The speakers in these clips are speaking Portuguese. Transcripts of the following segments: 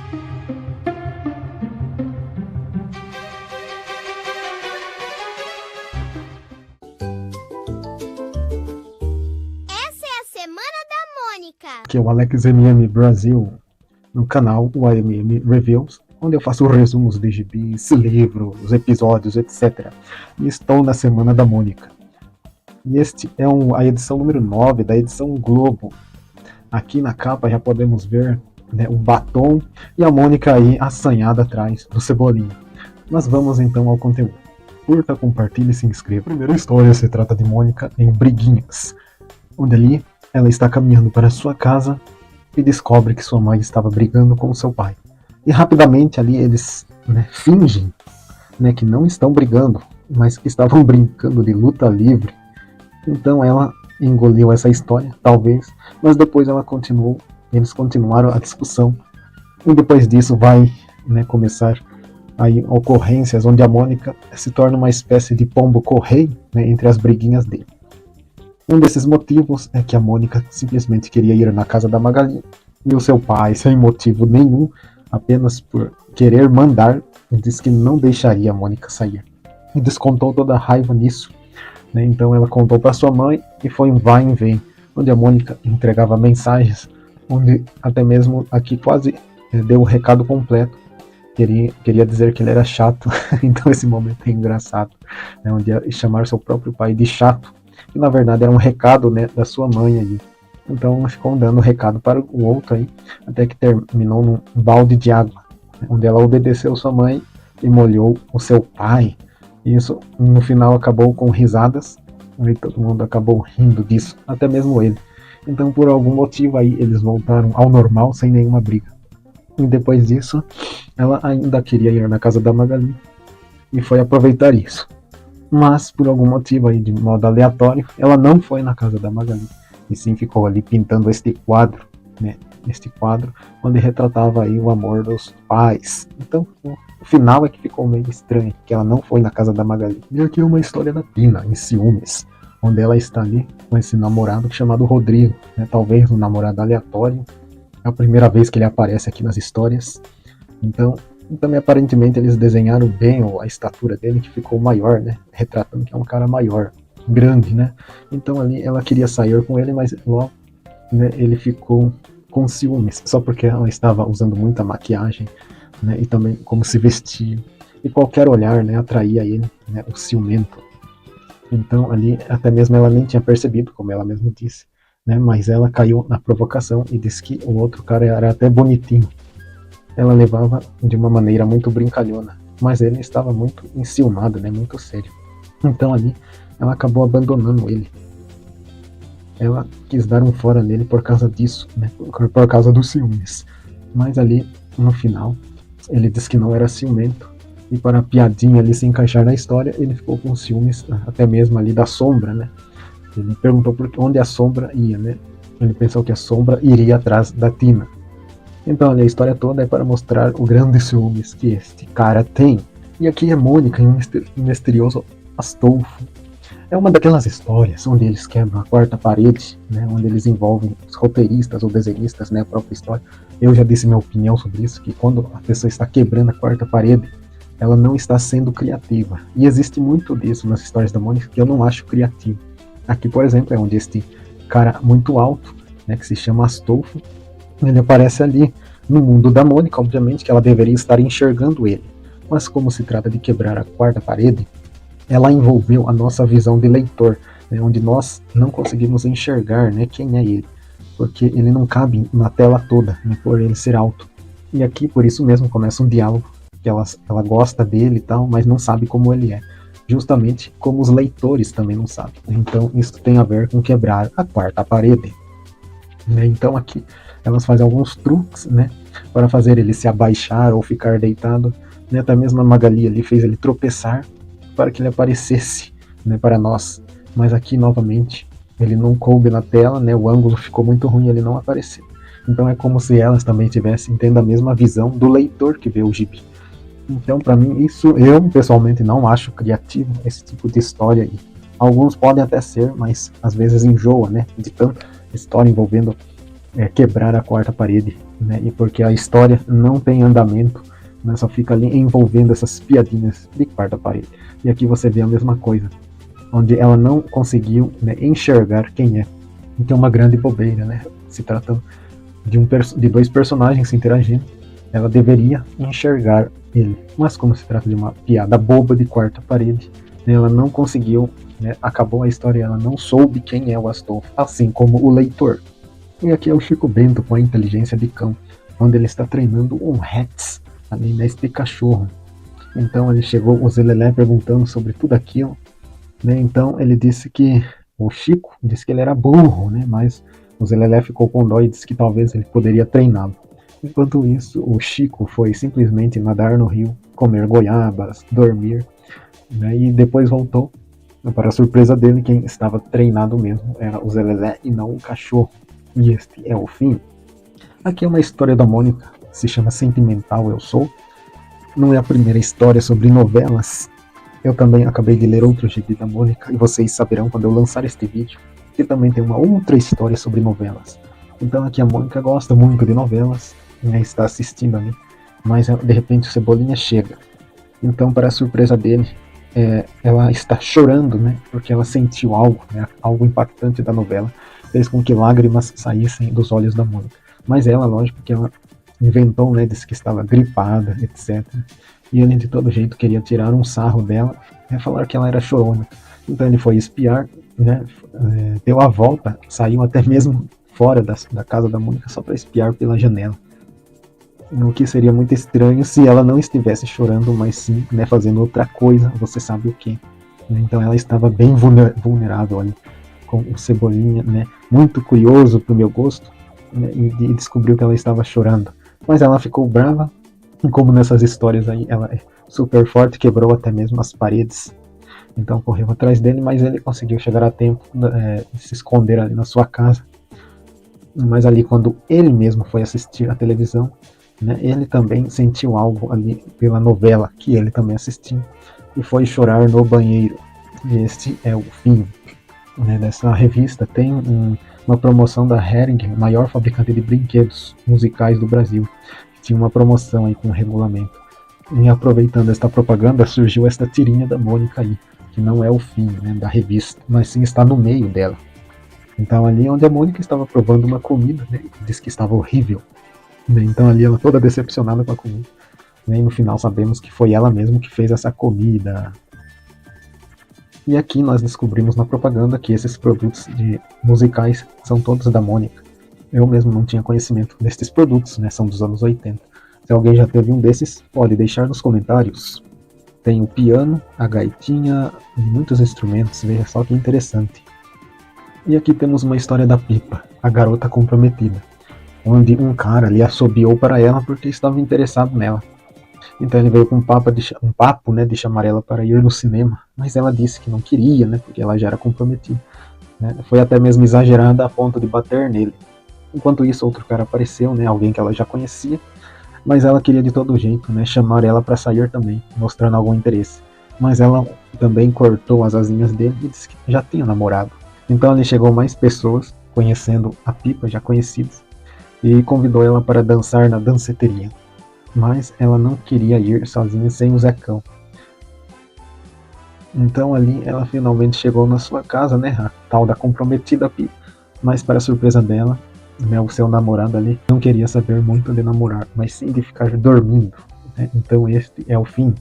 Essa é a Semana da Mônica. Que é o Alex MM Brasil, no canal o AMM Reviews, onde eu faço resumos de gibis, livros, episódios, etc. E estou na Semana da Mônica. E este é a edição número 9 da edição Globo. Aqui na capa já podemos ver, né, o batom e a Mônica aí assanhada atrás do Cebolinha. Mas vamos então ao conteúdo. Curta, compartilhe e se inscreva. A primeira história se trata de Mônica em Briguinhas, onde ali ela está caminhando para sua casa e descobre que sua mãe estava brigando com seu pai. E rapidamente ali eles, né, fingem, né, que não estão brigando, mas que estavam brincando de luta livre. Então ela engoliu essa história, talvez, mas depois eles continuaram a discussão. E depois disso vai, né, começar aí ocorrências onde a Mônica se torna uma espécie de pombo-correio, né, entre as briguinhas dele. Um desses motivos é que a Mônica simplesmente queria ir na casa da Magali, e o seu pai, sem motivo nenhum, apenas por querer mandar, disse que não deixaria a Mônica sair. E descontou toda a raiva nisso, né? Então ela contou para sua mãe e foi um vai e vem, onde a Mônica entregava mensagens, onde até mesmo aqui quase deu o recado completo. Queria dizer que ele era chato, então esse momento é engraçado, né? Onde ia chamar seu próprio pai de chato, que na verdade era um recado, né, da sua mãe ali. Então ela ficou dando o recado para o outro aí, até que terminou num balde de água, né, onde ela obedeceu sua mãe e molhou o seu pai. E isso no final acabou com risadas, e todo mundo acabou rindo disso, até mesmo ele. Então por algum motivo aí eles voltaram ao normal sem nenhuma briga. E depois disso ela ainda queria ir na casa da Magali e foi aproveitar isso. Mas por algum motivo aí, de modo aleatório, ela não foi na casa da Magali, e sim ficou ali pintando este quadro, né? Este quadro onde retratava aí o amor dos pais. Então o final é que ficou meio estranho, que ela não foi na casa da Magali. E aqui é uma história da Pina, em Ciúmes, onde ela está ali com esse namorado chamado Rodrigo, né? Talvez um namorado aleatório. É a primeira vez que ele aparece aqui nas histórias. Então também aparentemente eles desenharam bem a estatura dele, que ficou maior, né? Retratando que é um cara maior, grande, né? Então ali ela queria sair com ele, mas logo, né, ele ficou com ciúmes, só porque ela estava usando muita maquiagem, né? E também como se vestia. E qualquer olhar, né, atraía ele, né, o ciumento. Então ali até mesmo ela nem tinha percebido, como ela mesma disse, né? Mas ela caiu na provocação e disse que o outro cara era até bonitinho. Ela levava de uma maneira muito brincalhona, mas ele estava muito enciumado, né, muito sério. Então ali ela acabou abandonando ele. Ela quis dar um fora nele por causa disso, né, por causa dos ciúmes. Mas ali no final ele disse que não era ciumento, e para a piadinha ali se encaixar na história, ele ficou com ciúmes até mesmo ali da sombra, né? Ele perguntou por onde a sombra ia, né? Ele pensou que a sombra iria atrás da Tina. Então a história toda é para mostrar o grande ciúmes que este cara tem. E aqui é Mônica em um misterioso Astolfo. É uma daquelas histórias onde eles quebram a quarta parede, né, onde eles envolvem os roteiristas ou desenhistas, né, a própria história. Eu já disse minha opinião sobre isso, que quando a pessoa está quebrando a quarta parede, ela não está sendo criativa. E existe muito disso nas histórias da Mônica que eu não acho criativo. Aqui, por exemplo, é onde este cara muito alto, né, que se chama Astolfo, ele aparece ali no mundo da Mônica, obviamente que ela deveria estar enxergando ele. Mas como se trata de quebrar a quarta parede, ela envolveu a nossa visão de leitor, né, onde nós não conseguimos enxergar, né, quem é ele, porque ele não cabe na tela toda, né, por ele ser alto. E aqui, por isso mesmo, começa um diálogo, que ela gosta dele e tal, mas não sabe como ele é. Justamente como os leitores também não sabem. Então isso tem a ver com quebrar a quarta parede. Então aqui elas fazem alguns truques, né, para fazer ele se abaixar ou ficar deitado, né, até mesmo a Magali ali fez ele tropeçar para que ele aparecesse, né, para nós, mas aqui novamente ele não coube na tela, né, o ângulo ficou muito ruim e ele não apareceu. Então é como se elas também tivessem tendo a mesma visão do leitor que vê o gibi. Então para mim isso, eu pessoalmente não acho criativo esse tipo de história aí. Alguns podem até ser, mas às vezes enjoa, né, de tanta história envolvendo quebrar a quarta parede. né? E porque a história não tem andamento, né? Só fica ali envolvendo essas piadinhas de quarta parede. E aqui você vê a mesma coisa, onde ela não conseguiu, né, enxergar quem é. Então é uma grande bobeira, né? Se tratando de dois personagens se interagindo, ela deveria enxergar ele. Mas como se trata de uma piada boba de quarta parede, né, ela não conseguiu, né, acabou a história, ela não soube quem é o Astolfo, assim como o leitor. E aqui é o Chico Bento com a inteligência de cão, onde ele está treinando um Rex, ali neste cachorro. Então ele chegou, o Zelelé perguntando sobre tudo aquilo, né? Então ele disse que o Chico disse que ele era burro, né? Mas o Zelelé ficou com dó e disse que talvez ele poderia treiná-lo. Enquanto isso, o Chico foi simplesmente nadar no rio, comer goiabas, dormir, né? E depois voltou. Para a surpresa dele, quem estava treinado mesmo era o Zelelé e não o cachorro. E este é o fim. Aqui é uma história da Mônica, se chama Sentimental Eu Sou. Não é a primeira história sobre novelas. Eu também acabei de ler outro gibi da Mônica, e vocês saberão quando eu lançar este vídeo, que também tem uma outra história sobre novelas. Então aqui a Mônica gosta muito de novelas, né, está assistindo ali, mas de repente o Cebolinha chega. Então, para a surpresa dele, ela está chorando, né, porque ela sentiu algo, né, algo impactante da novela, fez com que lágrimas saíssem dos olhos da Mônica. Mas ela, lógico que ela inventou, né, disse que estava gripada, etc. E ele de todo jeito queria tirar um sarro dela, né, falar que ela era chorona. Então ele foi espiar, né, deu a volta, saiu até mesmo fora da casa da Mônica só para espiar pela janela. O que seria muito estranho se ela não estivesse chorando, mas sim, né, fazendo outra coisa, você sabe o que. Então ela estava bem vulnerável ali, com o Cebolinha, né, muito curioso pro meu gosto, né, e descobriu que ela estava chorando. Mas ela ficou brava, e como nessas histórias aí, ela é super forte, quebrou até mesmo as paredes. Então correu atrás dele, mas ele conseguiu chegar a tempo de se esconder ali na sua casa. Mas ali quando ele mesmo foi assistir a televisão, né, ele também sentiu algo ali pela novela que ele também assistiu e foi chorar no banheiro. E este é o fim, né, dessa revista. Tem uma promoção da Hering, maior fabricante de brinquedos musicais do Brasil. Tinha uma promoção aí com regulamento. E aproveitando esta propaganda, surgiu esta tirinha da Mônica aí, que não é o fim, né, da revista, mas sim está no meio dela. Então ali onde a Mônica estava provando uma comida, né, disse que estava horrível. Então ali ela toda decepcionada com a comida. E no final sabemos que foi ela mesma que fez essa comida. E aqui nós descobrimos na propaganda que esses produtos musicais são todos da Mônica. Eu mesmo não tinha conhecimento desses produtos, né? São dos anos 80. Se alguém já teve um desses, pode deixar nos comentários. Tem o piano, a gaitinha e muitos instrumentos, veja só que interessante. E aqui temos uma história da Pipa, a garota comprometida, onde um cara ali assobiou para ela porque estava interessado nela. Então ele veio com um papo, né, de chamar ela para ir no cinema, mas ela disse que não queria, né, porque ela já era comprometida. Né? Foi até mesmo exagerada a ponto de bater nele. Enquanto isso, outro cara apareceu, né, alguém que ela já conhecia, mas ela queria de todo jeito, né, chamar ela para sair também, mostrando algum interesse. Mas ela também cortou as asinhas dele e disse que já tinha namorado. Então ali chegou mais pessoas, conhecendo a Pipa, já conhecidas, e convidou ela para dançar na danceteria. Mas ela não queria ir sozinha sem o Zecão. Então ali ela finalmente chegou na sua casa, né, a tal da comprometida Pipa. Mas para surpresa dela, né, o seu namorado ali não queria saber muito de namorar, mas sim de ficar dormindo. Né? Então este é o fim.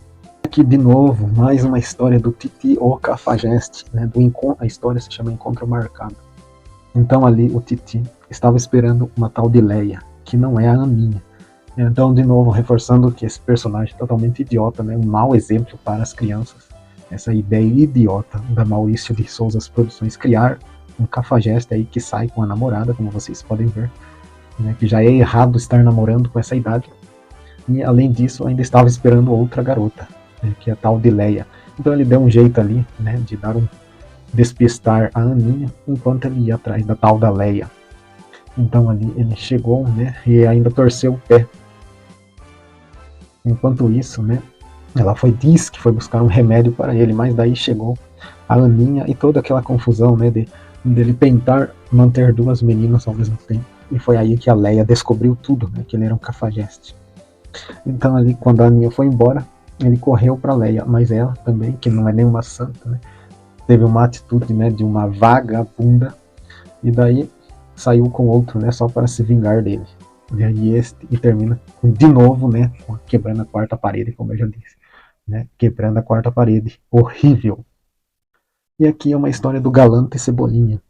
Aqui de novo, mais uma história do Titi o Cafajeste. Né? A história se chama Encontro Marcado. Então ali o Titi estava esperando uma tal de Leia, que não é a Aninha. Então, de novo, reforçando que esse personagem é totalmente idiota, né? Um mau exemplo para as crianças. Essa ideia idiota da Maurício de Souza Produções criar um cafajeste aí que sai com a namorada, como vocês podem ver, né? Que já é errado estar namorando com essa idade. E, além disso, ainda estava esperando outra garota, né? Que é a tal de Leia. Então ele deu um jeito ali, né? De despistar a Aninha, enquanto ele ia atrás da tal da Leia. Então ali ele chegou, né? E ainda torceu o pé. Enquanto isso, né, ela disse que foi buscar um remédio para ele, mas daí chegou a Aninha e toda aquela confusão, né, dele tentar manter duas meninas ao mesmo tempo. E foi aí que a Leia descobriu tudo, né, que ele era um cafajeste. Então ali, quando a Aninha foi embora, ele correu para Leia, mas ela também, que não é nenhuma santa, né, teve uma atitude, né, de uma vagabunda, e daí saiu com outro, né, só para se vingar dele. E aí e termina de novo, né, quebrando a quarta parede, como eu já disse, né, quebrando a quarta parede, horrível. E aqui é uma história do Galante Cebolinha,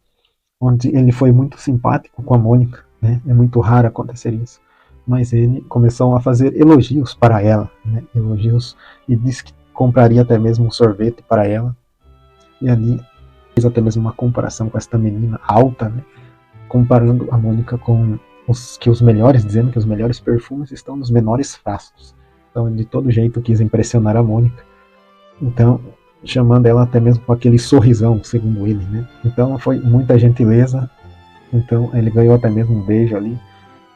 onde ele foi muito simpático com a Mônica, né, é muito raro acontecer isso, mas ele começou a fazer elogios para ela, né, elogios, e disse que compraria até mesmo um sorvete para ela, e ali fez até mesmo uma comparação com esta menina alta, né, comparando a Mônica com os melhores, dizendo que os melhores perfumes estão nos menores frascos. Então, de todo jeito, quis impressionar a Mônica. Então, chamando ela até mesmo com aquele sorrisão, segundo ele, né? Então, foi muita gentileza. Então, ele ganhou até mesmo um beijo ali,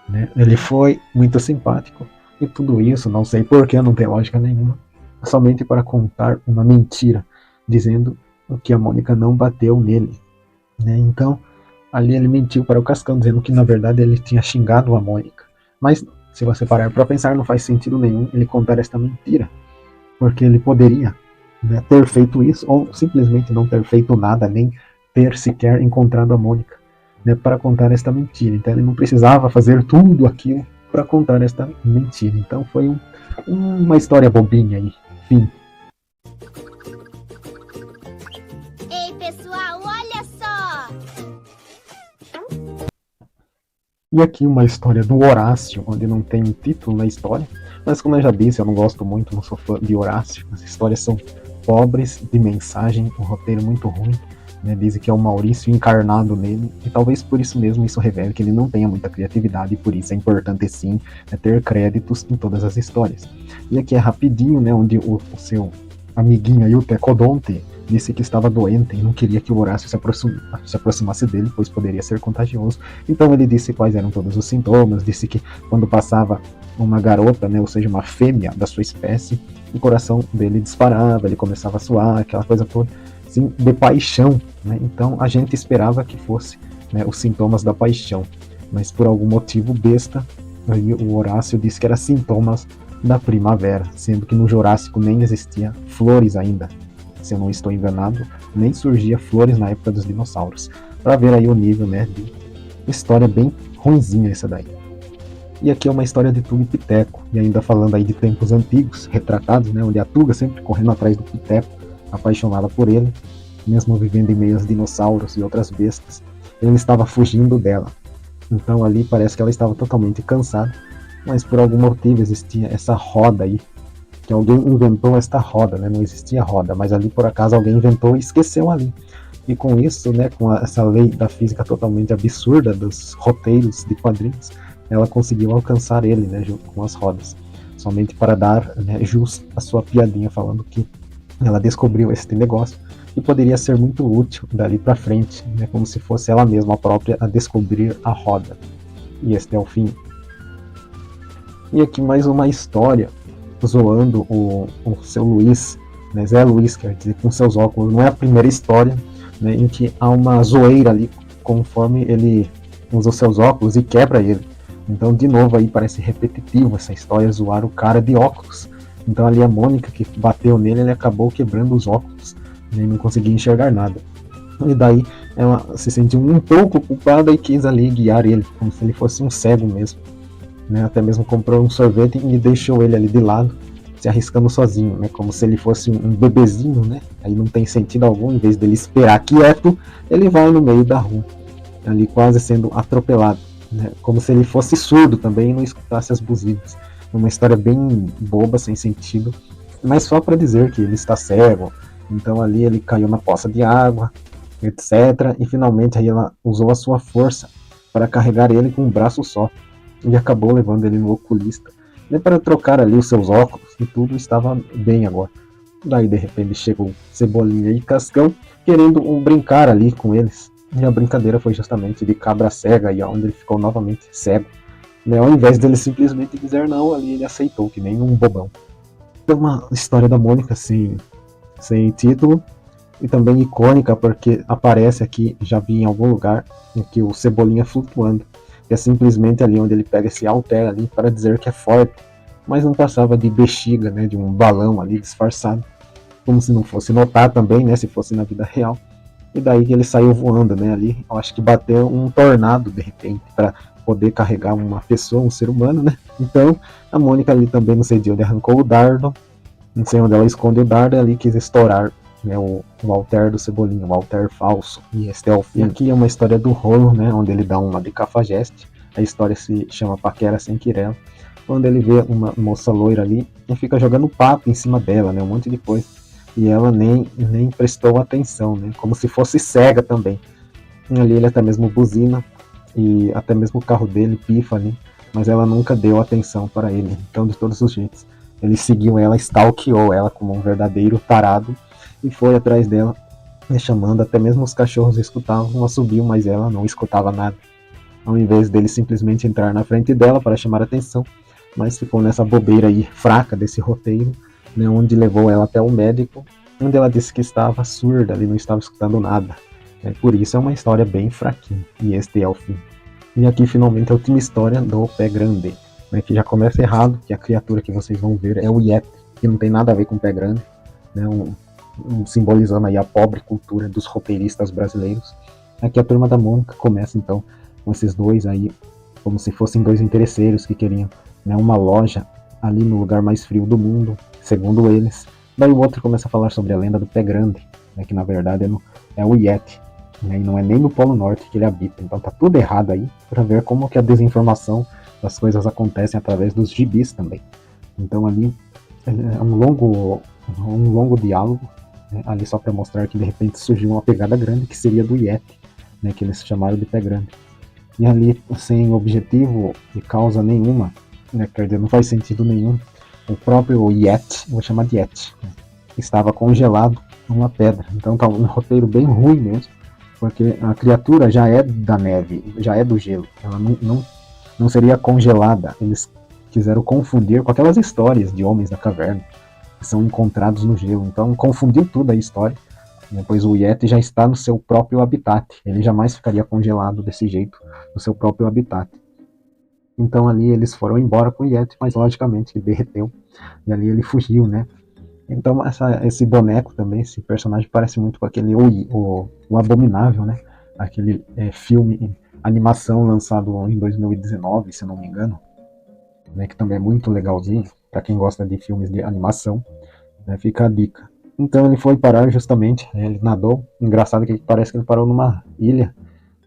né? Ele foi muito simpático. E tudo isso, não sei porquê, não tem lógica nenhuma, somente para contar uma mentira, dizendo que a Mônica não bateu nele, né? Então, ali ele mentiu para o Cascão, dizendo que na verdade ele tinha xingado a Mônica. Mas se você parar para pensar, não faz sentido nenhum ele contar esta mentira, porque ele poderia, né, ter feito isso, ou simplesmente não ter feito nada, nem ter sequer encontrado a Mônica, né, para contar esta mentira. Então ele não precisava fazer tudo aquilo para contar esta mentira. Então foi uma história bobinha aí. Fim. Ei, pessoal, olha só! E aqui uma história do Horácio, onde não tem um título na história, mas como eu já disse, eu não gosto muito, não sou fã de Horácio. As histórias são pobres de mensagem, um roteiro muito ruim, né? Dizem que é o Maurício encarnado nele, e talvez por isso mesmo isso revele que ele não tenha muita criatividade, e por isso é importante sim, né, ter créditos em todas as histórias. E aqui é rapidinho, né, onde o seu amiguinho aí, o Tecodonte, disse que estava doente e não queria que o Horácio se aproximasse dele, pois poderia ser contagioso. Então ele disse quais eram todos os sintomas, disse que quando passava uma garota, né, ou seja, uma fêmea da sua espécie, o coração dele disparava, ele começava a suar, aquela coisa toda, assim, de paixão, né? Então a gente esperava que fosse, né, os sintomas da paixão, mas por algum motivo besta, aí o Horácio disse que eram sintomas da primavera, sendo que no Jurássico nem existia flores ainda. Se eu não estou enganado, nem surgia flores na época dos dinossauros. Para ver aí o nível, né, de história bem ruinzinha essa daí. E aqui é uma história de Tuga e Piteco, e ainda falando aí de tempos antigos, retratados, né, onde a Tuga sempre correndo atrás do Piteco, apaixonada por ele, mesmo vivendo em meio aos dinossauros e outras bestas, ele estava fugindo dela. Então ali parece que ela estava totalmente cansada, mas por algum motivo existia essa roda aí, que alguém inventou esta roda, né? Não existia roda, mas ali por acaso alguém inventou e esqueceu ali. E com isso, né, com essa lei da física totalmente absurda dos roteiros de quadrinhos, ela conseguiu alcançar ele, né, junto com as rodas, somente para dar, né, jus a sua piadinha falando que ela descobriu este negócio e poderia ser muito útil dali para frente, né, como se fosse ela mesma a própria a descobrir a roda. E este é o fim. E aqui mais uma história zoando o seu Luiz, né, Zé Luiz, quer dizer, com seus óculos. Não é a primeira história, né, em que há uma zoeira ali conforme ele usa os seus óculos e quebra ele. Então, de novo, aí parece repetitivo essa história, zoar o cara de óculos. Então, ali a Mônica que bateu nele, ele acabou quebrando os óculos, né, e não conseguia enxergar nada. E daí ela se sentiu um pouco culpada e quis ali guiar ele, como se ele fosse um cego mesmo. Né, até mesmo comprou um sorvete e deixou ele ali de lado, se arriscando sozinho, né, como se ele fosse um bebezinho, né, aí não tem sentido algum, em vez dele esperar quieto, ele vai no meio da rua, ali quase sendo atropelado, né, como se ele fosse surdo também e não escutasse as buzinas. Uma história bem boba, sem sentido, mas só para dizer que ele está cego. Então ali ele caiu na poça de água, etc, e finalmente aí ela usou a sua força para carregar ele com um braço só, e acabou levando ele no oculista, né, para trocar ali os seus óculos, e tudo estava bem agora. Daí de repente chegou Cebolinha e Cascão querendo brincar ali com eles, e a brincadeira foi justamente de cabra cega, e onde ele ficou novamente cego, né, ao invés dele simplesmente dizer não, ali ele aceitou que nem um bobão. É uma história da Mônica sem título, e também icônica porque aparece aqui, já vi em algum lugar, aqui o Cebolinha flutuando. que é simplesmente ali onde ele pega esse alter ali para dizer que é forte, mas não passava de bexiga, né, de um balão ali disfarçado, como se não fosse notar também, né, se fosse na vida real. E daí que ele saiu voando, né, ali, eu acho que bateu um tornado de repente para poder carregar uma pessoa, um ser humano, né. Então a Mônica ali também, não sei de onde arrancou o dardo, não sei onde ela esconde o dardo, e ali quis estourar, né, o alter do Cebolinha, o alter falso. E este é o fim. E aqui é uma história do rolo, né, onde ele dá uma de cafajeste. A história se chama Paquera Sem Quirela, quando ele vê uma moça loira ali e fica jogando papo em cima dela, né, um monte de coisa. E ela nem prestou atenção, né, como se fosse cega também. E ali ele até mesmo buzina, e até mesmo o carro dele pifa ali, mas ela nunca deu atenção para ele. Então, de todos os jeitos, ele seguiu ela, stalkeou ela como um verdadeiro tarado e foi atrás dela, né, chamando. Até mesmo os cachorros escutavam um assobio, mas ela não escutava nada. Ao invés dele simplesmente entrar na frente dela para chamar a atenção, mas ficou nessa bobeira aí fraca desse roteiro, né, onde levou ela até o médico, onde ela disse que estava surda, ele não estava escutando nada. Por isso é uma história bem fraquinha, e este é o fim. E aqui finalmente a última história do Pé Grande, né, que já começa errado, que a criatura que vocês vão ver é o Yeti, que não tem nada a ver com o Pé Grande, né, simbolizando aí a pobre cultura dos roteiristas brasileiros. Aqui a Turma da Mônica começa então com esses dois aí, como se fossem dois interesseiros que queriam, né, uma loja ali no lugar mais frio do mundo, segundo eles. Daí o outro começa a falar sobre a lenda do Pé Grande, né, que na verdade é o Yeti, né, e não é nem no Polo Norte que ele habita. Então tá tudo errado aí, para ver como que a desinformação das coisas acontecem através dos gibis também. Então ali é um longo diálogo, né, ali só para mostrar que de repente surgiu uma pegada grande que seria do Yeti, né, que eles chamaram de Pé Grande. E ali, sem objetivo e causa nenhuma, né, quer dizer, não faz sentido nenhum, o próprio Yeti, vou chamar de Yeti, né, estava congelado numa pedra. Então tá um roteiro bem ruim mesmo, porque a criatura já é da neve, já é do gelo, ela não seria congelada. Eles quiseram confundir com aquelas histórias de homens da caverna, que são encontrados no gelo. Então confundiu tudo a história, pois o Yeti já está no seu próprio habitat, ele jamais ficaria congelado desse jeito no seu próprio habitat. Então ali eles foram embora com o Yeti, mas logicamente ele derreteu, e ali ele fugiu, né? Então esse boneco também, esse personagem parece muito com aquele o Abominável, né? Aquele filme, animação lançado em 2019, se não me engano, né? Que também é muito legalzinho, para quem gosta de filmes de animação, né? Fica a dica. Então ele foi parar justamente, né? Ele nadou, engraçado que parece que ele parou numa ilha,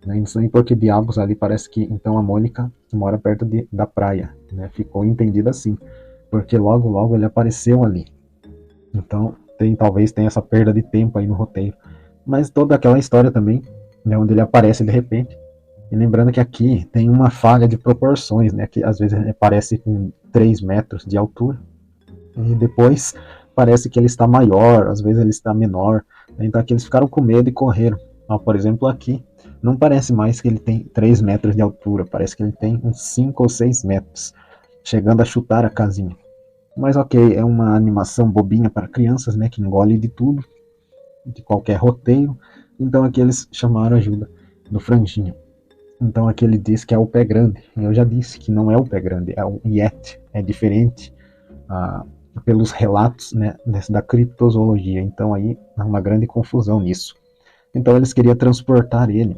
né? Não sei por que diabos ali, parece que então a Mônica mora perto da praia, né? Ficou entendida assim, porque logo ele apareceu ali. Então talvez tenha essa perda de tempo aí no roteiro. Mas toda aquela história também, né, onde ele aparece de repente. E lembrando que aqui tem uma falha de proporções, né, que às vezes ele aparece com 3 metros de altura. E depois parece que ele está maior, às vezes ele está menor. Então aqui eles ficaram com medo e correram. Por exemplo, aqui não parece mais que ele tem 3 metros de altura, parece que ele tem uns 5 ou 6 metros, chegando a chutar a casinha. Mas ok, é uma animação bobinha para crianças, né, que engole de tudo, de qualquer roteiro. Então aqui eles chamaram ajuda do Franjinha. Então aqui ele diz que é o Pé Grande. Eu já disse que não é o Pé Grande, é o Yeti. É diferente pelos relatos, né, da criptozoologia. Então aí há uma grande confusão nisso. Então eles queriam transportar ele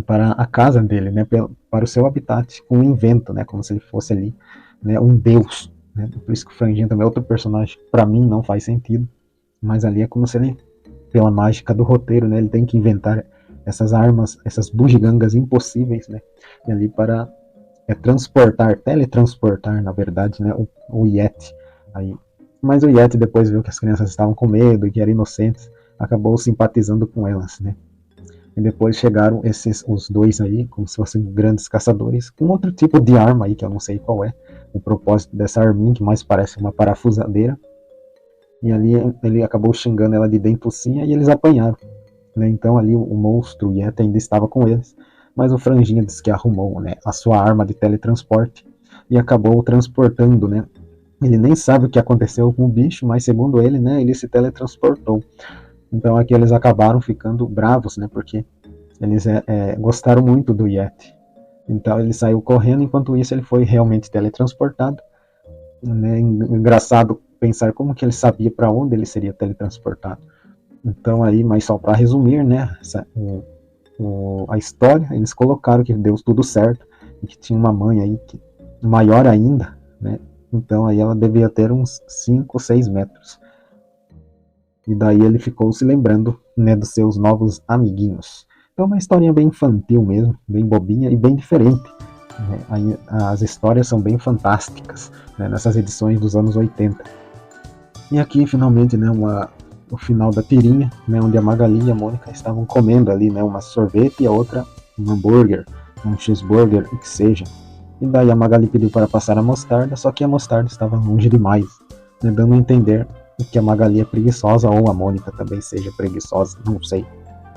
para a casa dele, né, para o seu habitat, com um invento, né, como se ele fosse ali, né, um deus. Né? Por isso que o Franjinha também é outro personagem, para mim não faz sentido, mas ali é como se ele, pela mágica do roteiro, né, ele tem que inventar essas armas, essas bugigangas impossíveis, né, e ali para teletransportar, na verdade, né, o Yeti. Aí. Mas o Yeti depois viu que as crianças estavam com medo e que eram inocentes, acabou simpatizando com elas, né. E depois chegaram os dois aí, como se fossem grandes caçadores, com outro tipo de arma aí, que eu não sei qual é o propósito dessa arminha, que mais parece uma parafusadeira. E ali ele acabou xingando ela de dentucinha e eles apanharam. Né? Então ali o monstro, o Yeti, ainda estava com eles, mas o Franjinha disse que arrumou, né, a sua arma de teletransporte e acabou transportando, né. Ele nem sabe o que aconteceu com o bicho, mas segundo ele, né, ele se teletransportou. Então aqui eles acabaram ficando bravos, né, porque eles gostaram muito do Yeti. Então ele saiu correndo, enquanto isso ele foi realmente teletransportado, né? Engraçado pensar como que ele sabia para onde ele seria teletransportado. Então aí, mas só para resumir, né, a história, eles colocaram que deu tudo certo e que tinha uma mãe aí que, maior ainda, né? Então aí ela devia ter uns 5, 6 metros. E daí ele ficou se lembrando, né, dos seus novos amiguinhos. Então uma historinha bem infantil mesmo, bem bobinha e bem diferente. Né? Aí, as histórias são bem fantásticas, né, nessas edições dos anos 80. E aqui finalmente, né, o final da tirinha, né, onde a Magali e a Mônica estavam comendo ali, né, uma sorvete e a outra um hambúrguer, um cheeseburger, o que seja. E daí a Magali pediu para passar a mostarda, só que a mostarda estava longe demais, né, dando a entender que a Magali é preguiçosa ou a Mônica também seja preguiçosa, não sei.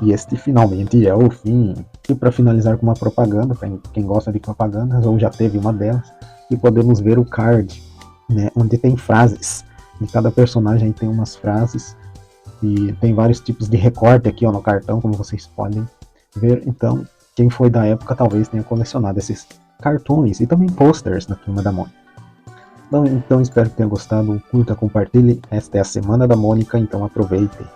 E este finalmente é o fim. E para finalizar com uma propaganda, para quem gosta de propagandas ou já teve uma delas, e podemos ver o card, né, onde tem frases. De cada personagem aí tem umas frases e tem vários tipos de recorte aqui, ó, no cartão, como vocês podem ver. Então, quem foi da época talvez tenha colecionado esses cartões e também posters da Turma da Mônica. Então espero que tenha gostado, curta, compartilhe. Esta é a Semana da Mônica, então aproveitem.